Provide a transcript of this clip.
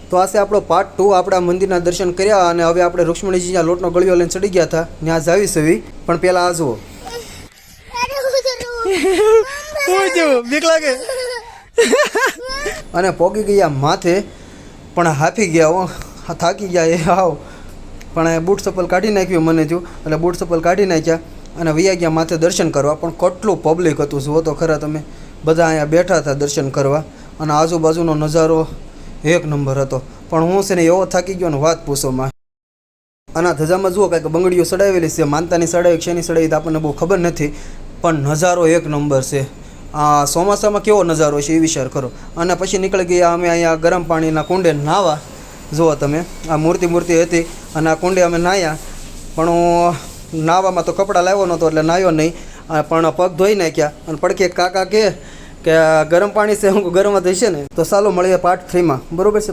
તો આ છે આપણો પાર્ટ 2 આપણા મંદિરના દર્શન કર્યા અને હવે આપણે રૂક્ષ્મણીજીના લોટનો ગળિયો લઈને ચડી ગયા હતા ત્યાં જ આવી સવી પણ પહેલાં આ જુઓ બીક લાગે અને પોગી ગયા માથે પણ હાફી ગયા થાકી ગયા એ હાવ પણ બૂટ ચપ્પલ કાઢી નાખ્યું મને જો એટલે બૂટ ચપ્પલ કાઢી નાખ્યા અને વૈયા ગયા માથે દર્શન કરવા પણ કેટલું પબ્લિક હતું જુઓ તો ખરા તમે બધા અહીંયા બેઠા હતા દર્શન કરવા અને આજુબાજુનો નજારો એક નંબર હતો પણ હું છે ને એવો થાકી ગયો ને વાત પૂછોમાં અને આ ધજામાં જુઓ કાંઈક બંગડીઓ સડાવેલી છે માનતાની સડાવી શેની સડાવી તો આપણને બહુ ખબર નથી પણ નજારો એક નંબર છે આ ચોમાસામાં કેવો નજારો છે એ વિચાર કરો અને પછી નીકળી ગયા અમે અહીંયા ગરમ પાણીના કુંડે નાહવા જુઓ તમે આ મૂર્તિ હતી અને આ કુંડે અમે નાહ્યા પણ હું નાહવામાં તો કપડાં લાવ્યો નહોતો એટલે નાહ્યો નહીં પણ પગ ધોઈ નાખ્યા અને પડકે કાકા કે ગરમ પાણી છે હું ગરમ જ હશે ને તો ચાલો મળીએ પાર્ટ 3 માં બરોબર છે.